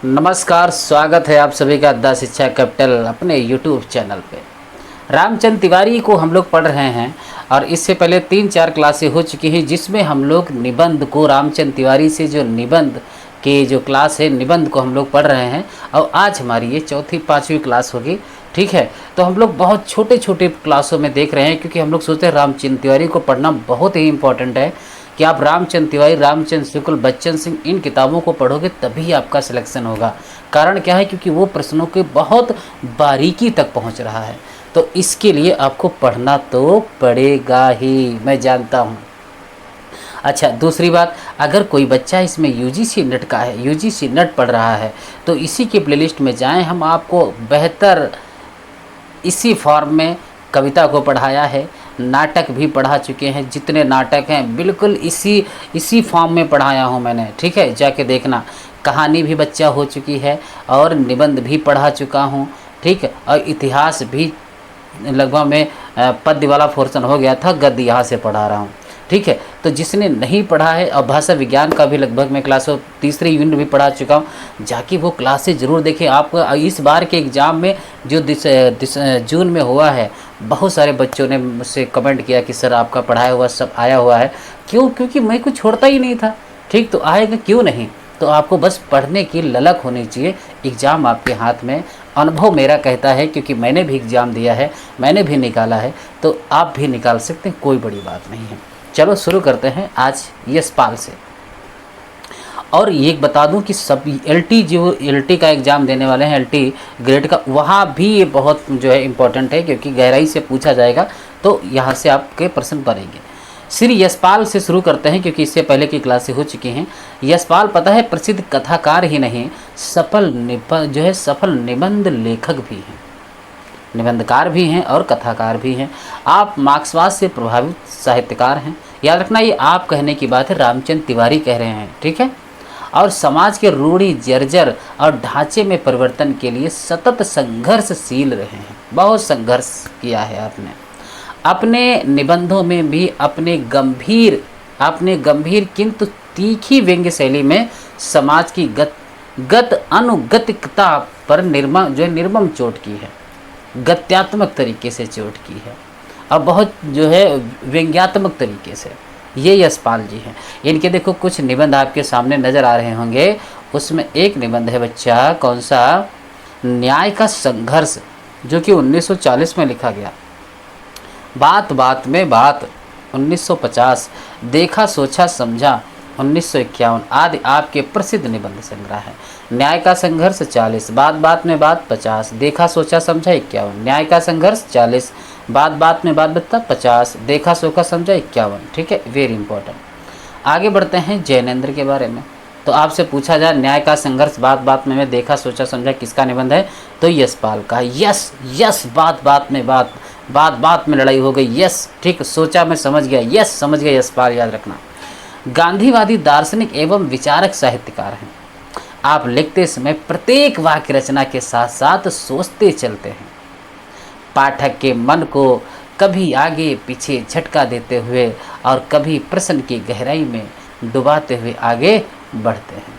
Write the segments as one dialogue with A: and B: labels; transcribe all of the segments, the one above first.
A: नमस्कार, स्वागत है आप सभी का द शिक्षा कैपिटल अपने यूट्यूब चैनल पे। रामचंद्र तिवारी को हम लोग पढ़ रहे हैं और इससे पहले 3-4 क्लासें हो चुकी हैं जिसमें हम लोग निबंध को रामचंद्र तिवारी से जो निबंध के जो क्लास है निबंध को हम लोग पढ़ रहे हैं और आज हमारी ये चौथी 5वीं क्लास होगी। ठीक है, तो हम लोग बहुत छोटे छोटे क्लासों में देख रहे हैं क्योंकि हम लोग सोचते हैं रामचंद्र तिवारी को पढ़ना बहुत ही इंपॉर्टेंट है कि आप रामचंद्र तिवारी, रामचंद्र शुक्ल, बच्चन सिंह इन किताबों को पढ़ोगे तभी आपका सिलेक्शन होगा। कारण क्या है? क्योंकि वो प्रश्नों के बहुत बारीकी तक पहुंच रहा है, तो इसके लिए आपको पढ़ना तो पड़ेगा ही, मैं जानता हूं। अच्छा, दूसरी बात, अगर कोई बच्चा इसमें यूजीसी नेट का है, यूजीसी नेट पढ़ रहा है, तो इसी के प्लेलिस्ट में जाएं। हम आपको बेहतर इसी फॉर्म में कविता को पढ़ाया है, नाटक भी पढ़ा चुके हैं, जितने नाटक हैं बिल्कुल इसी फॉर्म में पढ़ाया हूं मैंने। ठीक है, जाके देखना। कहानी भी बच्चा हो चुकी है और निबंध भी पढ़ा चुका हूं। ठीक है, और इतिहास भी लगभग में पद्य वाला पोर्शन हो गया था, गद्य यहाँ से पढ़ा रहा हूँ। ठीक है, तो जिसने नहीं पढ़ा है, और भाषा विज्ञान का भी लगभग मैं क्लास 3री यूनिट भी पढ़ा चुका हूँ, जाके वो क्लासेज ज़रूर देखें। आपको इस बार के एग्ज़ाम में जो जून में हुआ है, बहुत सारे बच्चों ने मुझसे कमेंट किया कि सर आपका पढ़ाया हुआ सब आया हुआ है। क्यों? क्योंकि मैं कुछ छोड़ता ही नहीं था। ठीक, तो आएगा क्यों नहीं? तो आपको बस पढ़ने की ललक होनी चाहिए। एग्ज़ाम आपके हाथ में, अनुभव मेरा कहता है क्योंकि मैंने भी एग्ज़ाम दिया है, मैंने भी निकाला है, तो आप भी निकाल सकते हैं, कोई बड़ी बात नहीं है। चलो शुरू करते हैं आज यशपाल से। और ये बता दूं कि सब एलटी का एग्ज़ाम देने वाले हैं, एलटी ग्रेड का, वहाँ भी ये बहुत जो है इम्पोर्टेंट है क्योंकि गहराई से पूछा जाएगा, तो यहाँ से आपके प्रश्न बनेंगे। श्री यशपाल से शुरू करते हैं क्योंकि इससे पहले की क्लासें हो चुकी हैं। यशपाल पता है प्रसिद्ध कथाकार ही नहीं, सफल निबंध लेखक भी हैं, निबंधकार भी हैं और कथाकार भी हैं। आप मार्क्सवाद से प्रभावित साहित्यकार हैं। याद रखना, ये आप कहने की बात है, रामचंद्र तिवारी कह रहे हैं। ठीक है, और समाज के रूढ़ि जर्जर और ढांचे में परिवर्तन के लिए सतत संघर्षशील रहे हैं। बहुत संघर्ष किया है आपने। अपने निबंधों में भी अपने गंभीर किंतु तीखी व्यंग्य शैली में समाज की गत अनुगतिकता पर निर्मम चोट की है, गत्यात्मक तरीके से चोट की है और बहुत जो है व्यंग्यात्मक तरीके से। ये यशपाल जी हैं। इनके देखो कुछ निबंध आपके सामने नज़र आ रहे होंगे। उसमें एक निबंध है बच्चा, कौन सा? न्याय का संघर्ष, जो कि 1940 में लिखा गया। बात बात में बात 1950, देखा सोचा समझा 1951 आदि आपके प्रसिद्ध निबंध संग्रह है। न्याय का संघर्ष 40, बात बात में बात 50, देखा सोचा समझा 51। न्याय का संघर्ष 40, बात बात में बात बता 50, देखा सोचा समझा 51। ठीक है, वेरी इंपॉर्टेंट। आगे बढ़ते हैं जैनेन्द्र के बारे में। तो आपसे पूछा जाए न्याय का संघर्ष बात बात में देखा सोचा समझा किसका निबंध है, तो यशपाल का। यस बात बात में लड़ाई हो गई, यस। ठीक, सोचा मैं समझ गया, यस समझ गया, यशपाल याद रखना। गांधीवादी दार्शनिक एवं विचारक साहित्यकार हैं। आप लिखते समय प्रत्येक वाक्य रचना के साथ साथ सोचते चलते हैं, पाठक के मन को कभी आगे पीछे झटका देते हुए और कभी प्रश्न की गहराई में डुबाते हुए आगे बढ़ते हैं।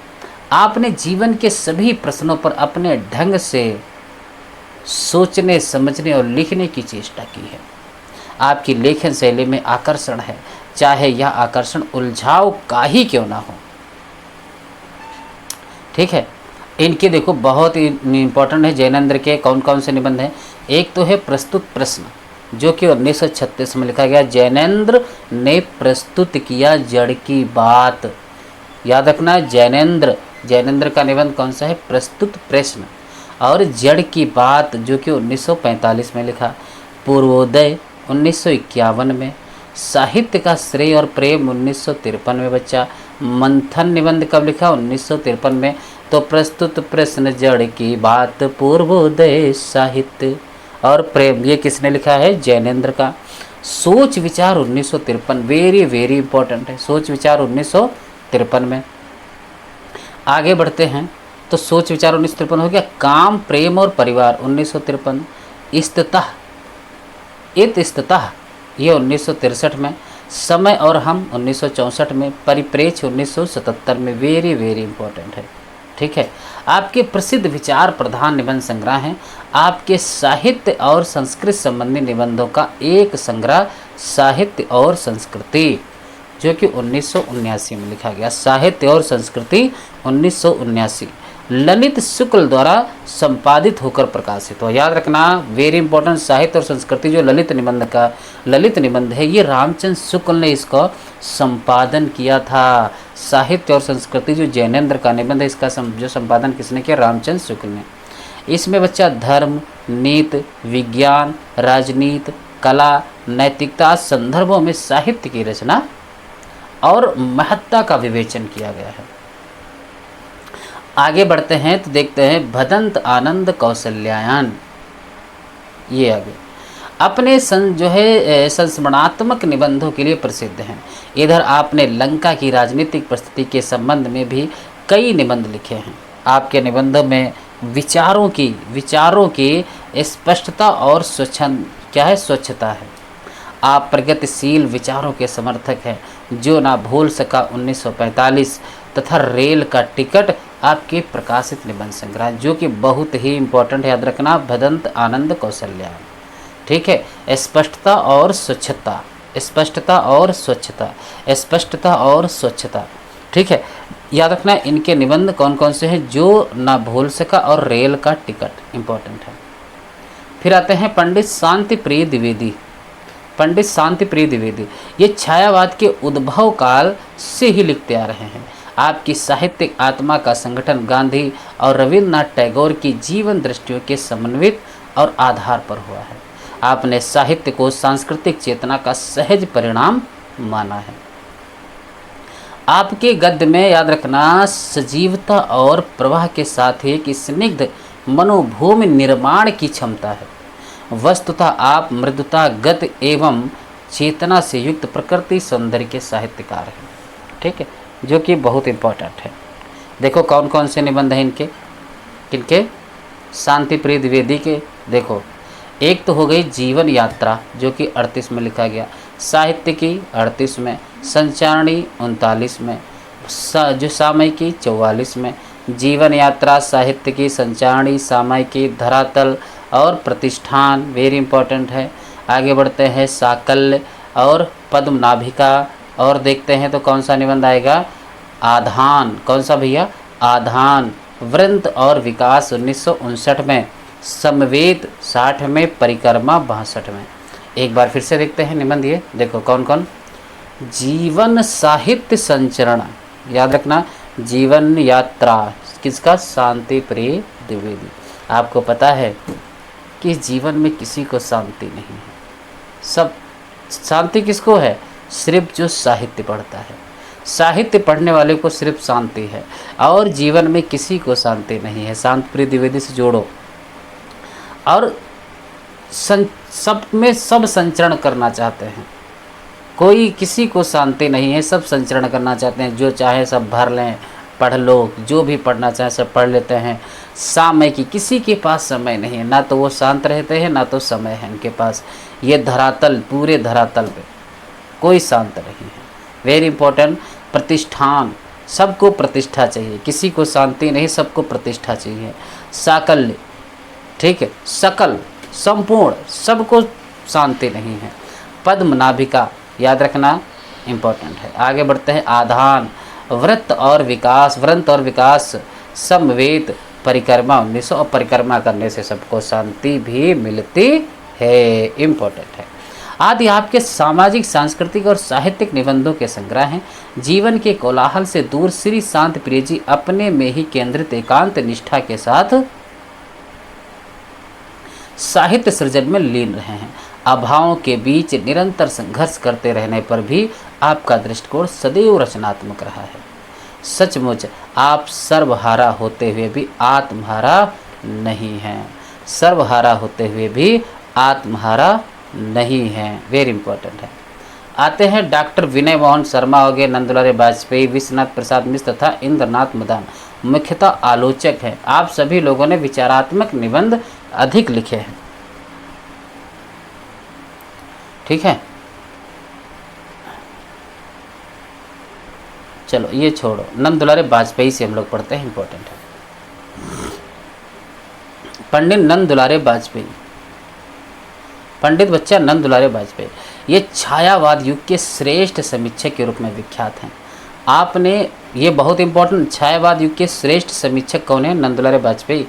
A: आपने जीवन के सभी प्रश्नों पर अपने ढंग से सोचने, समझने और लिखने की चेष्टा की है। आपकी लेखन शैली में आकर्षण है, चाहे यह आकर्षण उलझाव का ही क्यों ना हो। ठीक है, इनके देखो बहुत इंपॉर्टेंट है जैनेन्द्र के कौन कौन से निबंध हैं। एक तो है प्रस्तुत प्रश्न, जो कि 1936 में लिखा गया। जैनेन्द्र ने प्रस्तुत किया जड़ की बात। याद रखना, जैनेन्द्र का निबंध कौन सा है? प्रस्तुत प्रश्न। और जड़ की बात, जो कि 1945 में लिखा। पूर्वोदय 1951 में। साहित्य का श्रेय और प्रेम 1953 में बच्चा। मंथन निबंध कब लिखा? 1953 में। तो प्रस्तुत प्रश्न, जड़ की बात, पूर्वोदय, साहित्य और प्रेम, ये किसने लिखा है? जैनेन्द्र का। सोच विचार 1953, वेरी वेरी इंपॉर्टेंट है। सोच विचार 1953 में। आगे बढ़ते हैं तो सोच विचार 1953 हो गया। काम, प्रेम और परिवार 1953। इस्ततः ये 1963 में। समय और हम 1964 में। परिप्रेक्ष्य 1977 में। वेरी वेरी इंपॉर्टेंट है। ठीक है। आपके प्रसिद्ध विचार प्रधान निबंध संग्रह हैं। आपके साहित्य और संस्कृत संबंधी निबंधों का एक संग्रह साहित्य और संस्कृति, जो कि 1979 में लिखा गया। साहित्य और संस्कृति 1979 ललित शुक्ल द्वारा संपादित होकर प्रकाशित हुआ। याद रखना, वेरी इंपॉर्टेंट, साहित्य और संस्कृति जो ललित निबंध है, ये रामचंद्र शुक्ल ने इसका संपादन किया था। साहित्य और संस्कृति जो जैनेन्द्र का निबंध है, इसका जो संपादन किसने किया? रामचंद्र शुक्ल ने। इसमें बच्चा धर्म, नीति, विज्ञान, राजनीति, कला, नैतिकता संदर्भों में साहित्य की रचना और महत्ता का विवेचन किया गया है। आगे बढ़ते हैं तो देखते हैं भदंत आनंद कौशल्यायन। ये आगे अपने संस्मरणात्मक निबंधों के लिए प्रसिद्ध हैं। इधर आपने लंका की राजनीतिक परिस्थिति के संबंध में भी कई निबंध लिखे हैं। आपके निबंधों में विचारों की स्पष्टता और स्वच्छता है। आप प्रगतिशील विचारों के समर्थक हैं। जो ना भूल सका 1945 तथा रेल का टिकट आपके प्रकाशित निबंध संग्रह, जो कि बहुत ही इम्पोर्टेंट है, याद रखना, भदंत आनंद कौशल्यायन। ठीक है। स्पष्टता और स्वच्छता, ठीक है, याद रखना। इनके निबंध कौन कौन से हैं? जो ना भूल सका और रेल का टिकट, इम्पोर्टेंट है। फिर आते हैं पंडित शांति प्रिय द्विवेदी। ये छायावाद के उद्भव काल से ही लिखते आ रहे हैं। आपकी साहित्यिक आत्मा का संगठन गांधी और रविन्द्रनाथ टैगोर की जीवन दृष्टियों के समन्वित और आधार पर हुआ है। आपने साहित्य को सांस्कृतिक चेतना का सहज परिणाम माना है। आपके गद्य में, याद रखना, सजीवता और प्रवाह के साथ ही एक स्निग्ध मनोभूमि निर्माण की क्षमता है। वस्तुतः आप मृदुता, गति एवं चेतना से युक्त प्रकृति सौंदर्य के साहित्यकार हैं। ठीक है, जो कि बहुत इम्पोर्टेंट है। देखो कौन कौन से निबंध हैं इनके, किनके? शांति प्रिय द्विवेदी के। देखो, एक तो हो गई जीवन यात्रा, जो कि 38 में लिखा गया, साहित्य की 38 में, संचारणी 39 में, जो सामयिकी 44 में, जीवन यात्रा, साहित्य की, संचारणी, सामयिकी, धरातल और प्रतिष्ठान, वेरी इंपॉर्टेंट है। आगे बढ़ते हैं साकल्य और पद्मनाभिका, और देखते हैं तो कौन सा निबंध आएगा? आधान। कौन सा भैया? आधान। वृंत और विकास 1959 में, समवेत 60 में, परिक्रमा 62 में। एक बार फिर से देखते हैं निबंध। ये देखो कौन कौन? जीवन साहित्य संचरण, याद रखना, जीवन यात्रा किसका? शांति प्रिय द्विवेदी। आपको पता है कि जीवन में किसी को शांति नहीं है। सब शांति किसको है? सिर्फ जो साहित्य पढ़ता है। साहित्य पढ़ने वाले को सिर्फ शांति है, और जीवन में किसी को शांति नहीं है। शांति प्रिय द्विवेदी से जोड़ो। और सब में सब संचरण करना चाहते हैं, कोई किसी को शांति नहीं है, सब संचरण करना चाहते हैं। जो चाहे सब भर लें, पढ़ लो, जो भी पढ़ना चाहे सब पढ़ लेते हैं। समय की किसी के पास समय नहीं है, ना तो वो शांत रहते हैं ना तो समय है इनके पास। ये धरातल, पूरे धरातल पे कोई शांत नहीं है। Very important. प्रतिष्ठान, सबको प्रतिष्ठा चाहिए, किसी को शांति नहीं, सबको प्रतिष्ठा चाहिए। साकल्य, ठीक है, सकल, संपूर्ण, सबको शांति नहीं है। पद्मनाभिका, याद रखना, इम्पोर्टेंट है। आगे बढ़ते हैं आधान, वृत्त और विकास, समवेत, परिक्रमा 1900, और परिक्रमा करने से सबको शांति भी मिलती है, इम्पोर्टेंट है। आदि आपके सामाजिक, सांस्कृतिक और साहित्यिक निबंधों के संग्रह हैं। जीवन के कोलाहल से दूर श्री शांति प्रिय जी अपने में ही केंद्रित एकांत निष्ठा के साथ साहित्य सृजन में लीन रहे हैं। अभावों के बीच निरंतर संघर्ष करते रहने पर भी आपका दृष्टिकोण सदैव रचनात्मक रहा है। सचमुच आप सर्वहारा होते हुए भी आत्महारा नहीं हैं। सर्वहारा होते हुए भी आत्महारा नहीं हैं, वेरी इंपॉर्टेंट है। आते हैं डॉक्टर विनय मोहन शर्मा हो गए, नंदलाल वाजपेयी, विश्वनाथ प्रसाद मिश्र तथा इंद्रनाथ मदान मुख्यतः आलोचक हैं। आप सभी लोगों ने विचारात्मक निबंध अधिक लिखे हैं। ठीक है, चलो ये छोड़ो, नंदलाल वाजपेयी से हम लोग पढ़ते हैं, इंपॉर्टेंट है। पंडित नंद दुलारे वाजपेयी, पंडित बच्चा नंद दुलारे वाजपेयी ये छायावाद युग के श्रेष्ठ समीक्षक के रूप में विख्यात हैं। आपने ये बहुत इंपॉर्टेंट, छायावाद युग के श्रेष्ठ समीक्षक कौन है? नंद दुलारे वाजपेयी।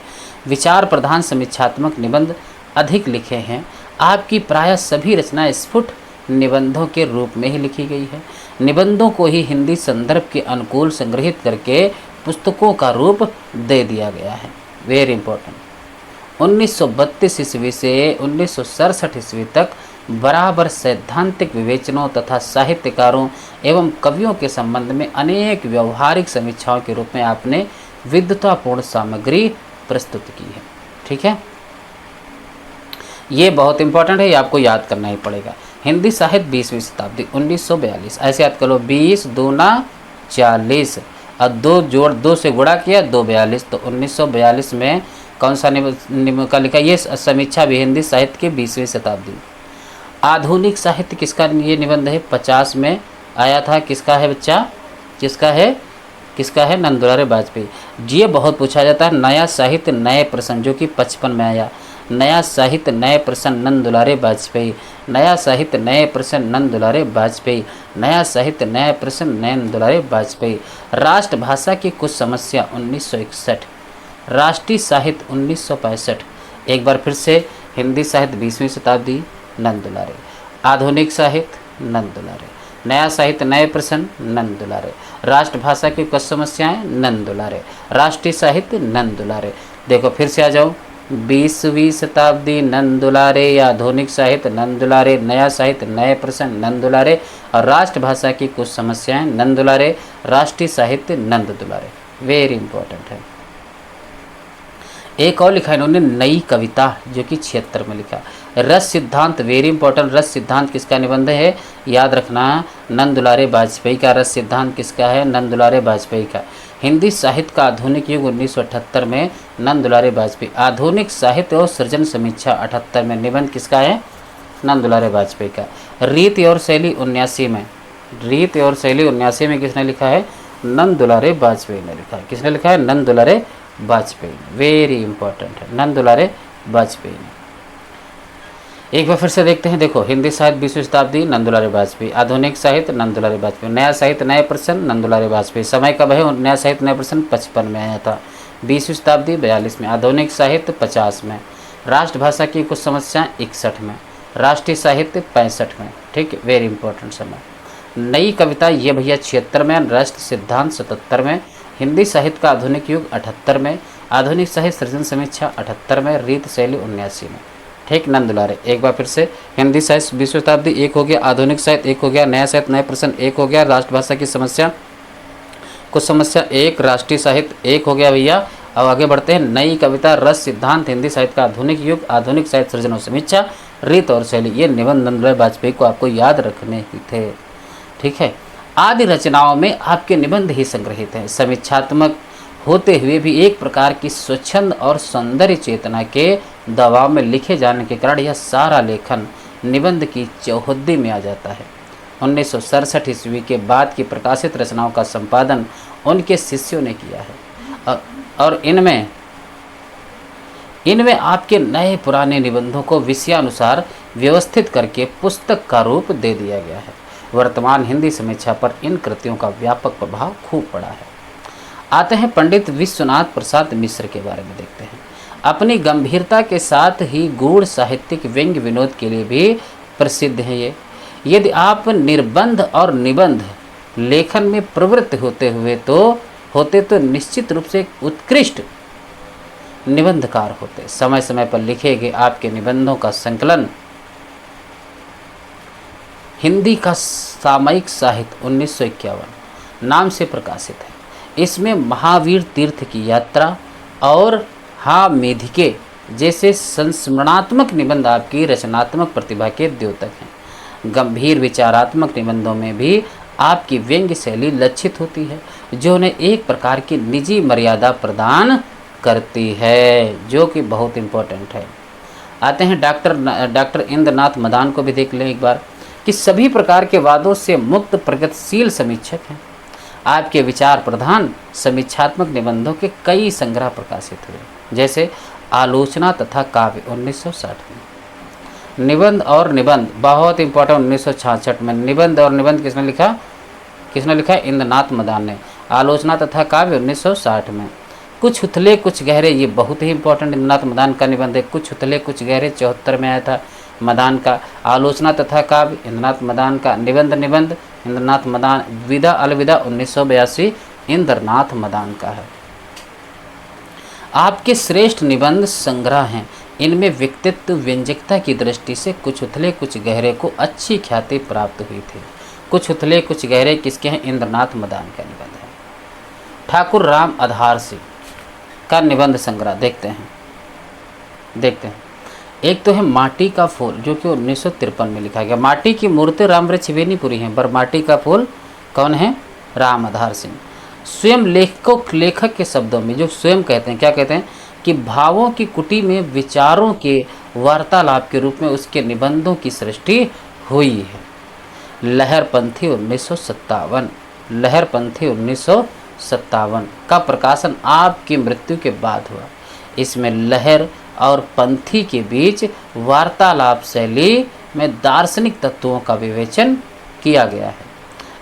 A: विचार प्रधान समीक्षात्मक निबंध अधिक लिखे हैं। आपकी प्रायः सभी रचनाएं स्फुट निबंधों के रूप में ही लिखी गई है। निबंधों को ही हिंदी संदर्भ के अनुकूल संग्रहित करके पुस्तकों का रूप दे दिया गया है। Very important. 1932 ईस्वी से 1967 ईस्वी तक बराबर सैद्धांतिक विवेचनों तथा साहित्यकारों एवं कवियों के संबंध में अनेक व्यवहारिक समीक्षाओं के रूप में आपने विद्वतापूर्ण सामग्री प्रस्तुत की है। ठीक है, ये बहुत इंपॉर्टेंट है, ये आपको याद करना ही पड़ेगा। हिंदी साहित्य 20वीं शताब्दी 1942, ऐसे याद कर लो, 20 दूना 40 और 2 जोड़ 2 से गुणा किया 242, तो 1942 में कौन सा निबंध का लिखा? ये समीक्षा भी हिंदी साहित्य के 20वीं शताब्दी। आधुनिक साहित्य किसका ये निबंध है? 50 में आया था। किसका है बच्चा? किसका है? किसका है? नंद दुलारे वाजपेयी। ये बहुत पूछा जाता है। नया साहित्य नए प्रश्न, जो कि 55 में आया। नया साहित्य नए प्रश्न नंद दुलारे वाजपेयी। नया साहित्य नए प्रश्न नंद दुलारे वाजपेयी। नया साहित्य नए प्रश्न नंद दुलारे वाजपेयी। राष्ट्रभाषा की कुछ समस्या 1961। राष्ट्रीय साहित्य 1965। एक बार फिर से, हिंदी साहित्य 20वीं शताब्दी नंद दुलारे। आधुनिक साहित्य नंद दुलारे। नया साहित्य नए प्रश्न नंद दुलारे। राष्ट्रभाषा की कुछ समस्याएं नंद दुलारे। राष्ट्रीय साहित्य नंद दुलारे। देखो फिर से आ जाओ, 20वीं शताब्दी नंद दुलारे, आधुनिक साहित्य नंद दुलारे, नया साहित्य नए प्रश्न नंद दुलारे और राष्ट्रभाषा की कुछ समस्याएं नंद दुलारे। राष्ट्रीय साहित्य नंद दुलारे। वेरी इंपॉर्टेंट है। एक और लिखा इन्होंने नई कविता, जो कि 76 में लिखा। रस सिद्धांत, वेरी इंपॉर्टेंट। रस सिद्धांत किसका निबंध है? याद रखना, नंद दुलारे वाजपेयी का। रस सिद्धांत किसका है? नंद दुलारे वाजपेयी का। हिंदी साहित्य का आधुनिक युग 1978 में नंद दुलारे वाजपेयी। आधुनिक साहित्य और सृजन समीक्षा 78 में निबंध किसका है? नंद दुलारे वाजपेयी का। रीत और शैली 79 में। रीत और शैली 79 में किसने लिखा है? नंद दुलारे वाजपेयी ने लिखा है। किसने लिखा है? नंद दुलारे वाजपेयी। वेरी इंपॉर्टेंट है, नंद दुलारे वाजपेयी ने। एक बार फिर से देखते हैं। देखो, हिंदी साहित्य 20वीं शताब्दी नंद दुलारे वाजपेयी। आधुनिक साहित्य नंद दुलारे वाजपेयी। नया साहित्य नए प्रश्न नंद दुलारे वाजपेयी। समय कब है? नया साहित्य नए प्रश्न 55 में आया था। 20वीं शताब्दी 42 में। आधुनिक साहित्य 50 में। राष्ट्रभाषा की कुछ समस्याएं 61 में। राष्ट्रीय साहित्य 65 में। ठीक, वेरी इंपॉर्टेंट समय। नई कविता ये भैया 76 में। राष्ट्र सिद्धांत 77 में। हिंदी साहित्य का आधुनिक युग 78 में। आधुनिक साहित्य सृजन समीक्षा 78 में। रीत शैली 79 में। ठीक, नंद दुलारे। एक बार फिर से, हिंदी साहित्य 20वीं शताब्दी एक हो गया, आधुनिक साहित्य एक हो गया, नया साहित्य नए प्रश्न एक हो गया, राष्ट्रभाषा की समस्या कुछ समस्या एक, राष्ट्रीय साहित्य एक हो गया भैया। अब आगे बढ़ते हैं। नई कविता, रस सिद्धांत, हिंदी साहित्य का आधुनिक युग, आधुनिक साहित्य सृजन और समीक्षा, रीत और शैली। ये निबंध नंद दुलारे वाजपेयी को आपको याद रखने ही थे। ठीक है, आदि रचनाओं में आपके निबंध ही संग्रहित हैं। समीक्षात्मक होते हुए भी एक प्रकार की स्वच्छंद और सौंदर्य चेतना के दबाव में लिखे जाने के कारण यह सारा लेखन निबंध की चौहद्दी में आ जाता है। 1967 ईस्वी के बाद की प्रकाशित रचनाओं का संपादन उनके शिष्यों ने किया है और इनमें आपके नए पुराने निबंधों को विषयानुसार व्यवस्थित करके पुस्तक का रूप दे दिया गया है। वर्तमान हिंदी समीक्षा पर इन कृतियों का व्यापक प्रभाव खूब पड़ा है। आते हैं पंडित विश्वनाथ प्रसाद मिश्र के बारे में देखते हैं। अपनी गंभीरता के साथ ही गूढ़ साहित्यिक व्यंग्य विनोद के लिए भी प्रसिद्ध हैं ये। यदि आप निर्बंध और निबंध लेखन में प्रवृत्त होते तो निश्चित रूप से एक उत्कृष्ट निबंधकार होते। समय समय पर लिखे गए आपके निबंधों का संकलन हिंदी का सामयिक साहित्य 1951 नाम से प्रकाशित है। इसमें महावीर तीर्थ की यात्रा और मेधिके जैसे संस्मरणात्मक निबंध आपकी रचनात्मक प्रतिभा के द्योतक हैं। गंभीर विचारात्मक निबंधों में भी आपकी व्यंग्य शैली लक्षित होती है, जो उन्हें एक प्रकार की निजी मर्यादा प्रदान करती है, जो कि बहुत इम्पोर्टेंट है। आते हैं डॉक्टर इंद्रनाथ मदान को भी देख लें एक बार, कि सभी प्रकार के वादों से मुक्त प्रगतिशील समीक्षक हैं। आपके विचार प्रधान समीक्षात्मक निबंधों के कई संग्रह प्रकाशित हुए, जैसे आलोचना तथा काव्य 1960 में। निबंध और निबंध बहुत इंपॉर्टेंट 1966 में। निबंध और निबंध किसने लिखा? इंद्रनाथ मदान ने। आलोचना तथा काव्य 1960 में। कुछ उथले कुछ गहरे, ये बहुत ही इंपॉर्टेंट इंद्रनाथ मदान का निबंध है। कुछ उथले कुछ गहरे 74 में आया था मदान का। आलोचना तथा काव्य इंद्रनाथ मदान का। निबंध इंद्रनाथ मदान। विदा अलविदा 1982 इंद्रनाथ मदान का है। आपके श्रेष्ठ निबंध संग्रह हैं। इनमें व्यक्तित्व व्यंजकता की दृष्टि से कुछ उथले कुछ गहरे को अच्छी ख्याति प्राप्त हुई थी। कुछ उथले कुछ गहरे किसके हैं? इंद्रनाथ मदान का निबंध है। ठाकुर राम आधार सिंह का निबंध संग्रह देखते हैं। एक तो है माटी का फूल, जो कि 1953 में लिखा गया। माटी की मूर्ति रामवृक्ष बेनीपुरी हैं, पर माटी का फूल कौन है? राम आधार सिंह। स्वयं लेखक के शब्दों में जो स्वयं कहते हैं, क्या कहते हैं कि भावों की कुटी में विचारों के वार्तालाप के रूप में उसके निबंधों की सृष्टि हुई है। लहरपंथी 1957, लहरपंथी 1957 का प्रकाशन आपकी मृत्यु के बाद हुआ। इसमें लहर और पंथी के बीच वार्तालाप शैली में दार्शनिक तत्वों का विवेचन किया गया है।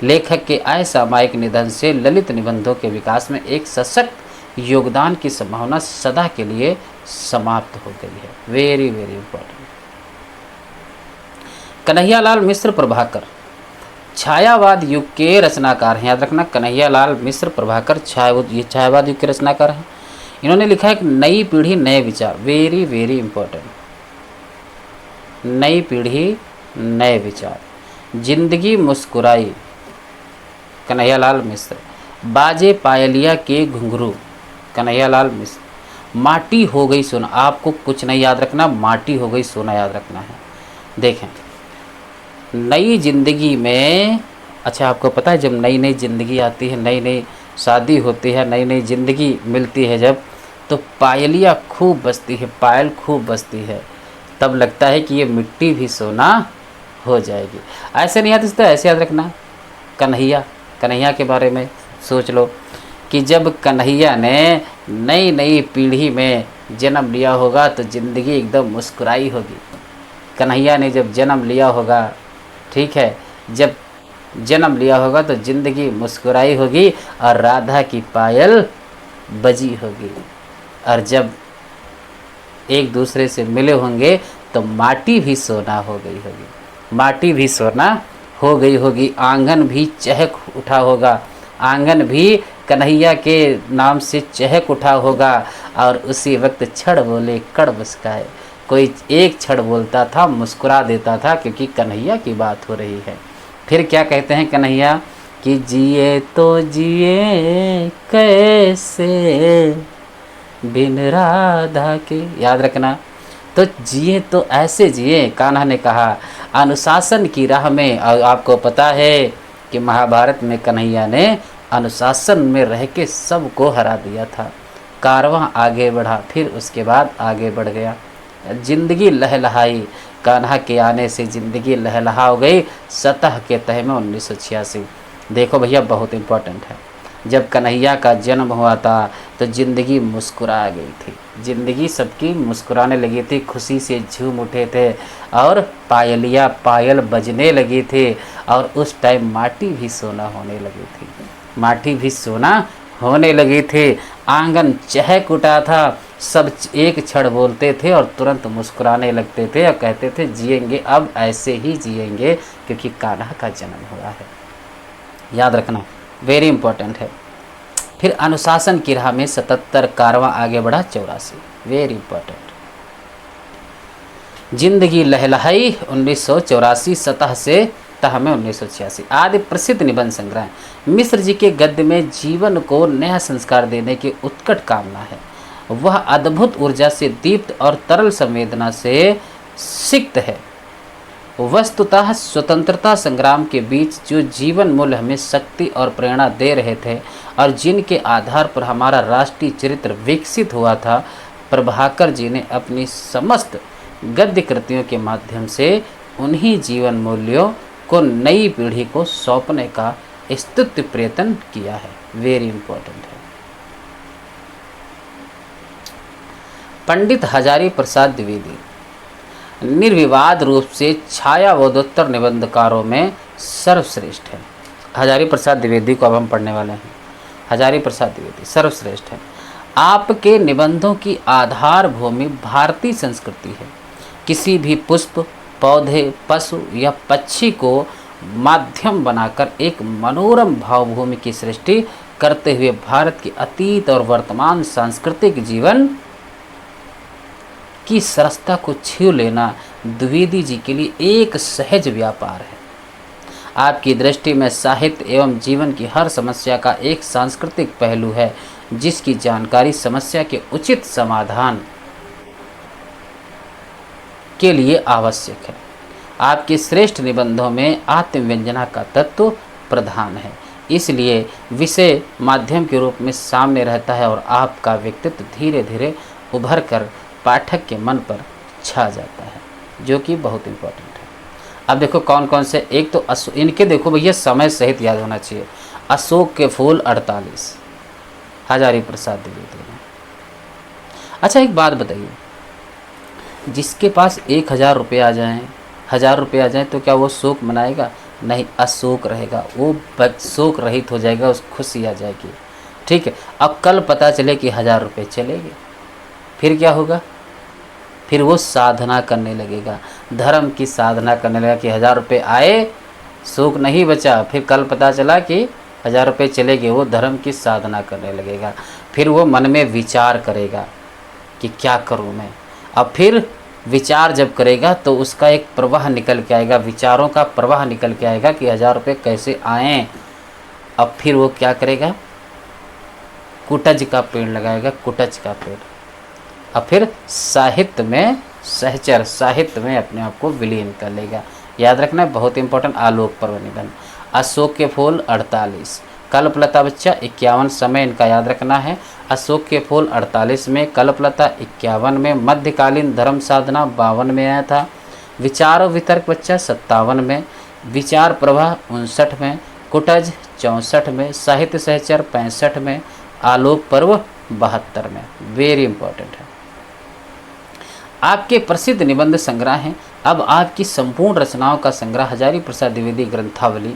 A: लेखक के असामयिक निधन से ललित निबंधों के विकास में एक सशक्त योगदान की संभावना सदा के लिए समाप्त हो गई है। Very very important. Kanhaiyalal Mishra Prabhakar छायावाद युग के रचनाकार हैं। याद रखना, कन्हैयालाल मिश्र प्रभाकर ये छायावाद युग के रचनाकार हैं। इन्होंने लिखा है कि नई पीढ़ी नए विचार। Very very important. नई पीढ़ी नए विचार। जिंदगी मुस्कुराई, कन्हैयालाल मिश्र। बाजे पायलिया के घुंघरू, कन्हैयालाल मिश्र। माटी हो गई सोना, आपको कुछ नहीं याद रखना, माटी हो गई सोना याद रखना है। देखें, नई जिंदगी में, अच्छा आपको पता है जब नई नई जिंदगी आती है, नई नई शादी होती है, नई नई जिंदगी मिलती है जब, तो पायलिया खूब बजती है, पायल खूब बजती है, तब लगता है कि ये मिट्टी भी सोना हो जाएगी। ऐसे नहीं याद, तो ऐसे याद रखना। कन्हैया के बारे में सोच लो कि जब कन्हैया ने नई नई पीढ़ी में जन्म लिया होगा तो ज़िंदगी एकदम मुस्कुराई होगी। कन्हैया ने जब जन्म लिया होगा, ठीक है, जब जन्म लिया होगा तो ज़िंदगी मुस्कुराई होगी और राधा की पायल बजी होगी। और जब एक दूसरे से मिले होंगे तो माटी भी सोना हो गई होगी, माटी भी सोना हो गई होगी। आंगन भी चहक उठा होगा, आंगन भी कन्हैया के नाम से चहक उठा होगा। और उसी वक्त छड़ बोले कड़ मुस्काए, कोई एक छड़ बोलता था मुस्कुरा देता था, क्योंकि कन्हैया की बात हो रही है। फिर क्या कहते हैं कन्हैया कि जिए तो जिए कैसे बिन राधा के, याद रखना। तो जिए तो ऐसे जिए, कान्हा ने कहा, अनुशासन की राह में। और आपको पता है कि महाभारत में कन्हैया ने अनुशासन में रह के सबको हरा दिया था। कारवां आगे बढ़ा, फिर उसके बाद आगे बढ़ गया। जिंदगी लहलहाई, कान्हा के आने से ज़िंदगी लहलहा हो गई। सतह के तह में 1986। देखो भैया, बहुत इम्पोर्टेंट है। जब कन्हैया का जन्म हुआ था तो ज़िंदगी मुस्कुरा गई थी, ज़िंदगी सबकी मुस्कुराने लगी थी, खुशी से झूम उठे थे और पायल बजने लगी थी। और उस टाइम माटी भी सोना होने लगी थी, माटी भी सोना होने लगी थी। आंगन चहक उठा था, सब एक क्षण बोलते थे और तुरंत मुस्कुराने लगते थे और कहते थे जिएंगे, अब ऐसे ही जिएंगे, क्योंकि कान्हा का जन्म हुआ है। याद रखना, वेरी इंपॉर्टेंट है। फिर अनुशासन की राह में 77, कारवां आगे बढ़ा 84, वेरी इंपॉर्टेंट। जिंदगी लहलहाई 1984, सतह से तह में 1986 आदि प्रसिद्ध निबंध संग्रह। मिश्र जी के गद्य में जीवन को नया संस्कार देने की उत्कट कामना है। वह अद्भुत ऊर्जा से दीप्त और तरल संवेदना से सिक्त है। वस्तुतः स्वतंत्रता संग्राम के बीच जो जीवन मूल्य हमें शक्ति और प्रेरणा दे रहे थे और जिनके आधार पर हमारा राष्ट्रीय चरित्र विकसित हुआ था, प्रभाकर जी ने अपनी समस्त गद्य कृतियों के माध्यम से उन्हीं जीवन मूल्यों को नई पीढ़ी को सौंपने का स्तुत्य प्रयत्न किया है। वेरी इंपॉर्टेंट है। पंडित हजारी प्रसाद द्विवेदी निर्विवाद रूप से छायावधोत्तर निबंधकारों में सर्वश्रेष्ठ है। हजारी प्रसाद द्विवेदी को अब हम पढ़ने वाले हैं। हजारी प्रसाद द्विवेदी सर्वश्रेष्ठ है। आपके निबंधों की आधार भूमि भारतीय संस्कृति है। किसी भी पुष्प, पौधे, पशु या पक्षी को माध्यम बनाकर एक मनोरम भावभूमि की सृष्टि करते हुए भारत के अतीत और वर्तमान सांस्कृतिक जीवन की सरसता को छू लेना द्विवेदी जी के लिए एक सहज व्यापार है। आपकी दृष्टि में साहित्य एवं जीवन की हर समस्या का एक सांस्कृतिक पहलू है, जिसकी जानकारी समस्या के उचित समाधान के लिए आवश्यक है। आपके श्रेष्ठ निबंधों में आत्मव्यंजना का तत्व प्रधान है, इसलिए विषय माध्यम के रूप में सामने रहता है और आपका व्यक्तित्व धीरे धीरे उभर कर पाठक के मन पर छा जाता है, जो कि बहुत इम्पोर्टेंट है। अब देखो कौन कौन से, एक तो इनके देखो भैया समय सहित याद होना चाहिए। अशोक के फूल 48 हजारी प्रसाद द्विवेदी ने। अच्छा एक बात बताइए, जिसके पास 1000 रुपये आ जाएं, 1000 रुपये आ जाएं तो क्या वो शोक मनाएगा? नहीं, अशोक रहेगा, वो शोक रहित हो जाएगा, उस खुशी आ जाएगी। ठीक है, अब कल पता चले कि 1000 रुपये चले गए, फिर क्या होगा? फिर वो साधना करने लगेगा, धर्म की साधना करने लगेगा कि 1000 रुपये आए, शोक नहीं बचा, फिर कल पता चला कि 1000 रुपये चले गए, वो धर्म की साधना करने लगेगा। फिर वो मन में विचार करेगा कि क्या करूँ मैं। अब फिर विचार जब करेगा तो उसका एक प्रवाह निकल के आएगा, विचारों का प्रवाह निकल के आएगा कि 1000 रुपये कैसे आएँ। अब फिर वो क्या करेगा? कुटज का पेड़ लगाएगा, कुटज का पेड़। अब फिर साहित्य में सहचर, साहित्य में अपने आप को विलीन कर लेगा। याद रखना बहुत इंपॉर्टेंट। आलोक पर्व निबंध। अशोक के फूल 48, कल्पलता बच्चा 51, समय इनका याद रखना है। अशोक के फूल 48 में, कल्पलता 51 में, मध्यकालीन धर्म साधना 52 में आया था। विचार और वितर्क बच्चा 57 में, विचार प्रवाह 59 में, कुटज 64 में, साहित्य सहचर 65 में, आलोक पर्व 72 में। वेरी इंपॉर्टेंट है। आपके प्रसिद्ध निबंध संग्रह हैं। अब आपकी संपूर्ण रचनाओं का संग्रह हजारी प्रसाद द्विवेदी ग्रंथावली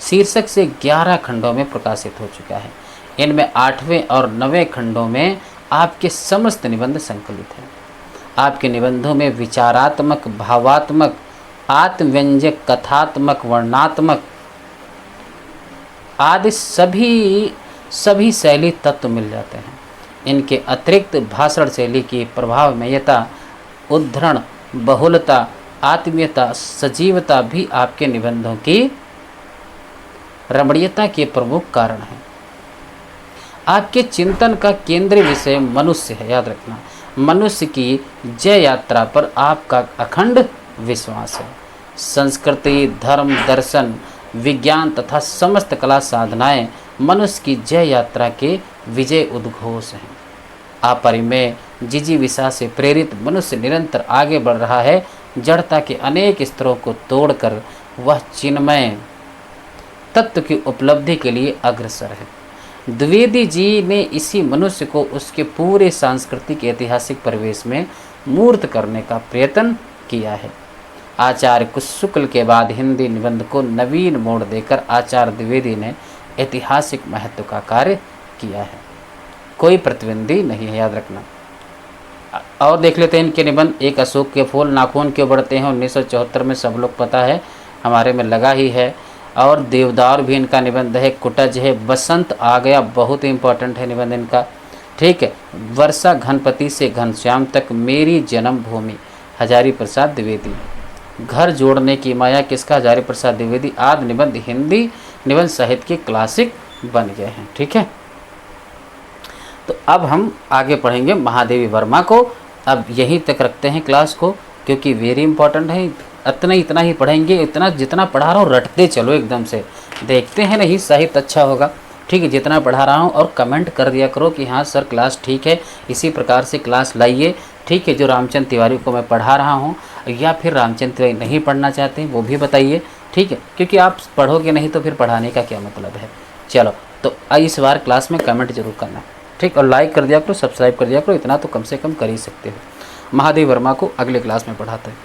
A: शीर्षक से 11 खंडों में प्रकाशित हो चुका है। इनमें 8वें और 9वें खंडों में आपके समस्त निबंध संकलित हैं। आपके निबंधों में विचारात्मक, भावात्मक, आत्मव्यंजक, कथात्मक, वर्णनात्मक आदि सभी शैली तत्व मिल जाते हैं। इनके अतिरिक्त भाषण शैली की प्रभावमयता, उद्धरण, बहुलता, आत्मीयता, सजीवता भी आपके निबंधों की रमणीयता के प्रमुख कारण हैं। आपके चिंतन का केंद्रीय विषय मनुष्य है। याद रखना, मनुष्य की जय यात्रा पर आपका अखंड विश्वास है। संस्कृति, धर्म, दर्शन, विज्ञान तथा समस्त कला साधनाएं मनुष्य की जय यात्रा के विजय उद्घोष हैं। अपरिमेय जिजीविषा से प्रेरित मनुष्य निरंतर आगे बढ़ रहा है। जड़ता के अनेक स्तरों को तोड़कर वह चिन्मय तत्व की उपलब्धि के लिए अग्रसर है। द्विवेदी जी ने इसी मनुष्य को उसके पूरे सांस्कृतिक ऐतिहासिक परिवेश में मूर्त करने का प्रयत्न किया है। आचार्य कुश शुक्ल के बाद हिंदी निबंध को नवीन मोड़ देकर आचार्य द्विवेदी ने ऐतिहासिक महत्व का कार्य किया है। कोई प्रतिद्वंदी नहीं है, याद रखना। और देख लेते हैं इनके निबंध। एक अशोक के फूल नाखून क्यों बढ़ते हैं 1974 में, सब लोग पता है, हमारे में लगा ही है। और देवदार भी इनका निबंध है। कुटज है। बसंत आ गया, बहुत इंपॉर्टेंट है निबंध इनका। ठीक है। वर्षा घनपति से घनश्याम तक, मेरी जन्मभूमि हजारी प्रसाद द्विवेदी। घर जोड़ने की माया किसका? हजारी प्रसाद द्विवेदी। आदि निबंध हिंदी निबंध साहित्य के क्लासिक बन गए हैं। ठीक है, तो अब हम आगे पढ़ेंगे महादेवी वर्मा को। अब यहीं तक रखते हैं क्लास को, क्योंकि वेरी इंपॉर्टेंट है। इतना ही पढ़ेंगे, इतना जितना पढ़ा रहा हूँ रटते चलो एकदम से, देखते हैं नहीं साहित्य अच्छा होगा। ठीक है, जितना पढ़ा रहा हूँ, और कमेंट कर दिया करो कि हाँ सर क्लास ठीक है, इसी प्रकार से क्लास लाइए। ठीक है, जो रामचंद्र तिवारी को मैं पढ़ा रहा हूँ, या फिर रामचंद्र तिवारी नहीं पढ़ना चाहते वो भी बताइए। ठीक है, क्योंकि आप पढ़ोगे नहीं तो फिर पढ़ाने का क्या मतलब है। चलो, तो इस बार क्लास में कमेंट जरूर करना। ठीक, और लाइक कर दिया करो, सब्सक्राइब कर दिया करो, इतना तो कम से कम कर ही सकते हो। महादेव वर्मा को अगले क्लास में पढ़ाते हैं।